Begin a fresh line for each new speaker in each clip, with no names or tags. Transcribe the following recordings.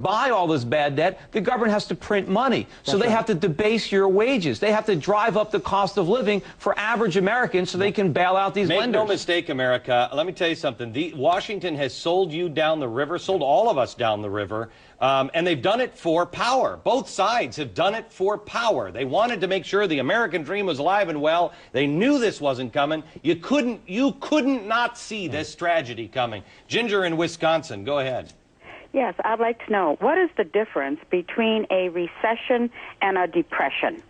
buy all this bad debt, the government has to print money. So they have to debase your wages. They have to drive up the cost of living for average Americans so they can bail out these lenders.
Make no mistake, America. Let me tell you something. Washington has sold you down the river, sold all of us down the river, and they've done it for power. Both sides have done it for power. They wanted to make sure the American dream was alive and well. They knew this wasn't coming. You couldn't not see this tragedy coming. Ginger in Wisconsin, go ahead.
Yes, I'd like to know, what is the difference between a recession and a depression?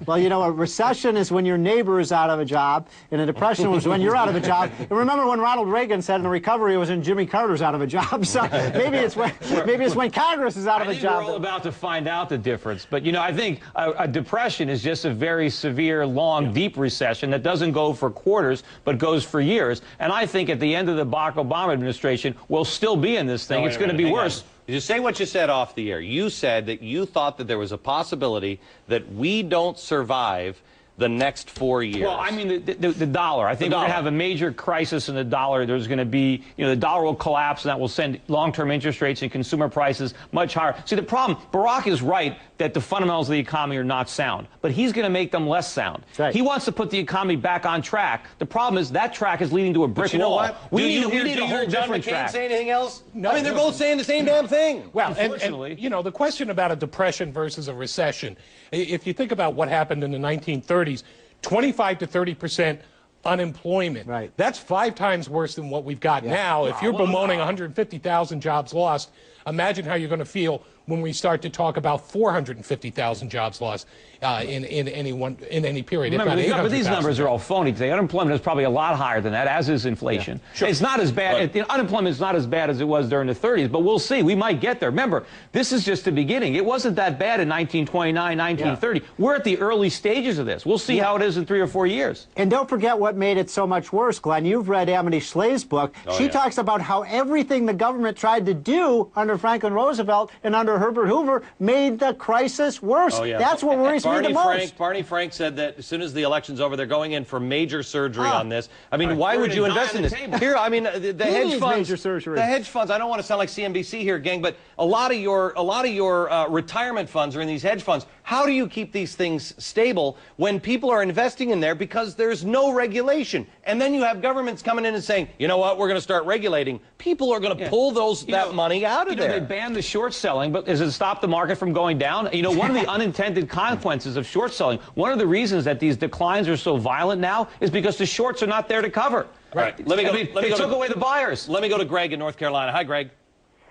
Well, you know, a recession is when your neighbor is out of a job, and a depression was when you're out of a job. And remember when Ronald Reagan said the recovery was when Jimmy Carter's out of a job. So maybe it's when Congress is out of a job.
We're all about to find out the difference. But, you know, I think a depression is just a very severe, long, deep recession that doesn't go for quarters, but goes for years. And I think at the end of the Barack Obama administration, we'll still be in this thing. It's going to be worse.
You say what you said off the air. You said that you thought that there was a possibility that we don't survive the next 4 years.
Well, I mean, the dollar. I think we're going to have a major crisis in the dollar. There's going to be, you know, the dollar will collapse, and that will send long-term interest rates and consumer prices much higher. See, the problem, Barack is right that the fundamentals of the economy are not sound, but he's going to make them less sound.
Right.
He wants to put the economy back on track. The problem is that track is leading to a brick wall.
You know what?
We need a whole different track.
Say anything else?
No,
I mean, they're both saying the same damn thing.
Well,
unfortunately.
and, you know, the question about a depression versus a recession, if you think about what happened in the 1930s, 25 to 30% unemployment.
Right.
That's 5 times worse than what we've got now. If you're bemoaning 150,000 jobs lost, imagine how you're going to feel when we start to talk about 450,000 jobs lost in any period.
Remember, but these numbers are all phony today. Unemployment is probably a lot higher than that, as is inflation.
Yeah. Sure.
It's not as bad. Unemployment is not as bad as it was during the 30s, but we'll see. We might get there. Remember, this is just the beginning. It wasn't that bad in 1929, 1930. We're at the early stages of this. We'll see how it is in 3 or 4 years.
And don't forget what made it so much worse, Glenn. You've read Amity Schleye's book. She talks about how everything the government tried to do under Franklin Roosevelt and under Herbert Hoover made the crisis worse. That's what worries me the most.
Barney Frank said that as soon as the election's over, they're going in for major surgery on this. I mean, why would you invest in this? Here, I mean, the hedge funds. The hedge funds. I don't want to sound like CNBC here, gang, but a lot of your retirement funds are in these hedge funds. How do you keep these things stable when people are investing in there because there's no regulation? And then you have governments coming in and saying, you know what, we're going to start regulating. People are going to pull that money out of there.
They banned the short selling, but does it stop the market from going down? You know, one of the unintended consequences of short selling, one of the reasons that these declines are so violent now is because the shorts are not there to cover.
Right.
They took away the buyers.
Let me go to Greg in North Carolina. Hi, Greg.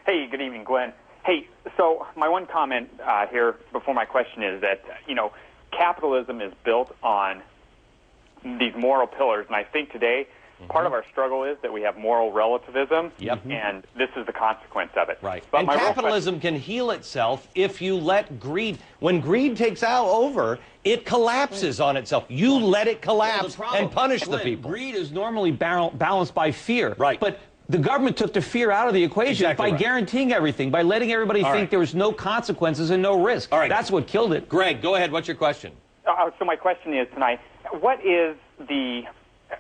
Hey, good evening, Glenn. Hey, so my one comment here before my question is that, you know, capitalism is built on these moral pillars, and I think today part of our struggle is that we have moral relativism, and this is the consequence of it.
Right. But capitalism can heal itself if you let greed. When greed takes over, it collapses on itself. You let it collapse and punish the people.
Greed is normally balanced by fear.
Right.
But the government took the fear out of the equation by guaranteeing everything, by letting everybody think there was no consequences and no risk.
All right.
That's what killed it.
Greg, go ahead. What's your question?
So my question is tonight,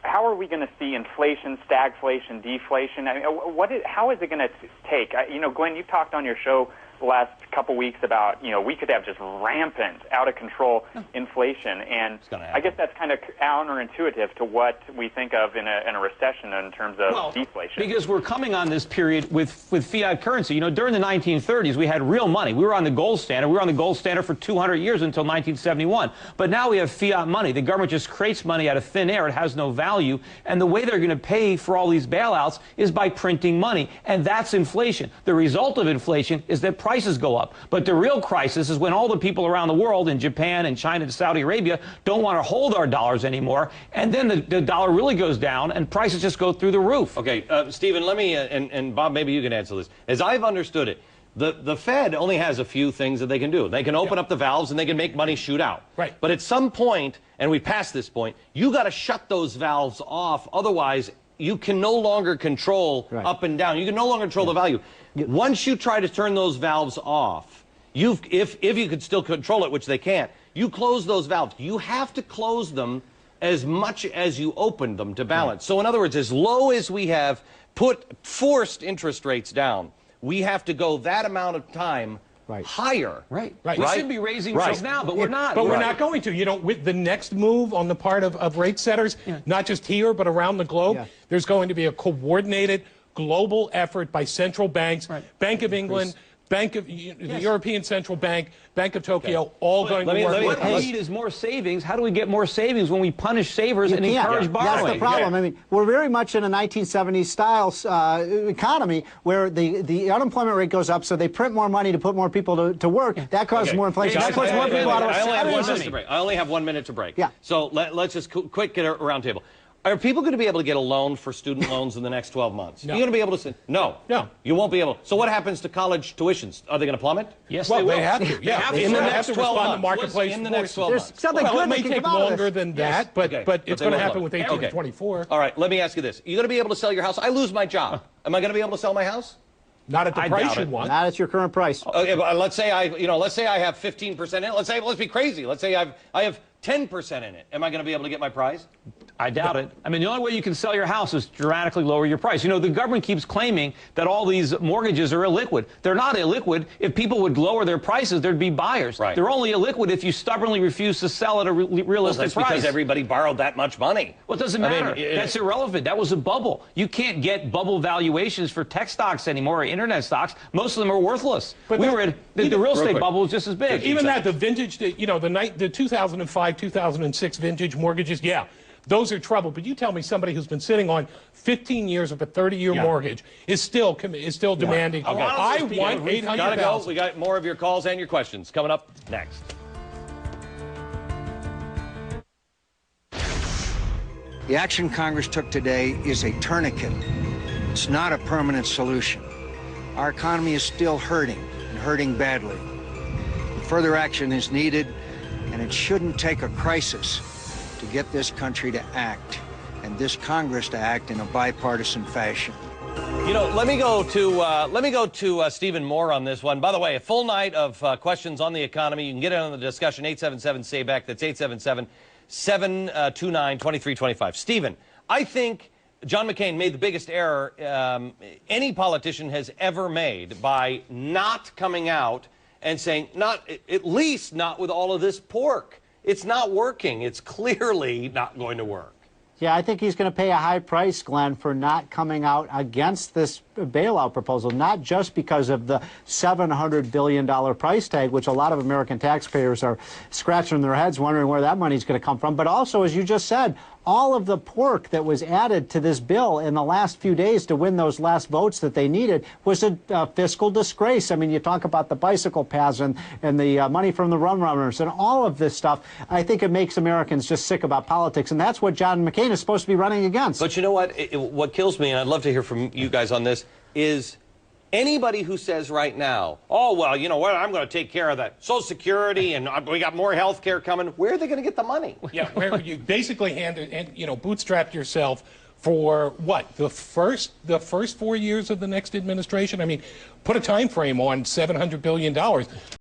how are we going to see inflation, stagflation, deflation? I mean, how is it going to take? You know, Glenn, you've talked on your show the last couple weeks about, you know, we could have just rampant, out of control inflation, and I guess that's kind of counterintuitive to what we think of in a recession in terms of deflation.
Because we're coming on this period with fiat currency. You know, during the 1930s, we had real money. We were on the gold standard. We were on the gold standard for 200 years until 1971. But now we have fiat money. The government just creates money out of thin air. It has no value. And the way they're going to pay for all these bailouts is by printing money. And that's inflation. The result of inflation is that prices go up. But the real crisis is when all the people around the world, in Japan and China and Saudi Arabia, don't want to hold our dollars anymore, and then the dollar really goes down and prices just go through the roof.
Okay, Stephen, let me, and Bob, maybe you can answer this. As I've understood it, the Fed only has a few things that they can do. They can open up the valves and they can make money shoot out.
Right.
But at some point, and we passed this point, you got to shut those valves off. Otherwise, you can no longer control up and down. You can no longer control the value. Once you try to turn those valves off, if you could still control it, which they can't, you close those valves. You have to close them as much as you open them to balance. So in other words, as low as we have forced interest rates down, we have to go that amount of time higher.
Right. We should be raising rates now, but we're not.
But we're not going to. You know, with the next move on the part of rate setters, not just here, but around the globe, there's going to be a coordinated global effort by central banks, Bank of England, the European Central Bank, Bank of Tokyo, all going to work.
What we need is more savings. How do we get more savings when we punish savers and encourage borrowing?
That's the problem. I mean, we're very much in a 1970s style economy where the unemployment rate goes up, so they print more money to put more people to work. That causes more inflation. That puts more people out of
I only have 1 minute to break.
Yeah.
So let's just quick get a round table. Are people going to be able to get a loan for student loans in the next 12 months?
No.
You're going to be able to say, no. You won't be able. So what happens to college tuitions? Are they going to plummet?
Yes,
well,
they will.
They have to. Yeah.
In the next 12 months.
The marketplace
in the next 12 months.
There's something good
it may
that can
take
come out of
longer
this.
than that, but it's going to happen with 18 to 24.
All right, let me ask you this. You're going to be able to sell your house. I lose my job. Am I going to be able to sell my house?
Not at the price you want.
Not at your current price.
Okay, but let's say I have 15% in it. Let's be crazy. Let's say I have 10% in it. Am I going to be able to get my prize?
I doubt it. I mean, the only way you can sell your house is dramatically lower your price. You know, the government keeps claiming that all these mortgages are illiquid. They're not illiquid. If people would lower their prices, there'd be buyers.
Right.
They're only illiquid if you stubbornly refuse to sell at a realistic price.
Because everybody borrowed that much money.
Well, it doesn't matter. That's irrelevant. That was a bubble. You can't get bubble valuations for tech stocks anymore or internet stocks. Most of them are worthless. But the real estate bubble is just as big.
Even that, the vintage, the 2005, 2006 vintage mortgages, those are trouble. But you tell me somebody who's been sitting on 15 years of a 30-year mortgage is still demanding.
Okay.
I want $800,000.
Gotta go. We got more of your calls and your questions coming up next.
The action Congress took today is a tourniquet. It's not a permanent solution. Our economy is still hurting, and hurting badly. Further action is needed, and it shouldn't take a crisis to get this country to act, and this Congress to act in a bipartisan fashion.
You know, let me go to Stephen Moore on this one. By the way, a full night of questions on the economy. You can get in on the discussion. 877-SAY-BECK. That's 877-729-2325. Stephen, I think John McCain made the biggest error any politician has ever made by not coming out and saying, at least not with all of this pork. It's not working. It's clearly not going to work.
Yeah, I think he's going to pay a high price, Glenn, for not coming out against this bailout proposal, not just because of the $700 billion price tag, which a lot of American taxpayers are scratching their heads wondering where that money's going to come from, but also, as you just said, all of the pork that was added to this bill in the last few days to win those last votes that they needed was a fiscal disgrace. I mean, you talk about the bicycle paths and the money from the rum runners and all of this stuff. I think it makes Americans just sick about politics, and that's what John McCain is supposed to be running against.
But you know what? What kills me, and I'd love to hear from you guys on this, is anybody who says right now, oh, well, you know what, I'm going to take care of that Social Security and we got more health care coming, where are they going to get the money?
Yeah, where you basically bootstrapped yourself for what, the first 4 years of the next administration? I mean, put a time frame on $700 billion.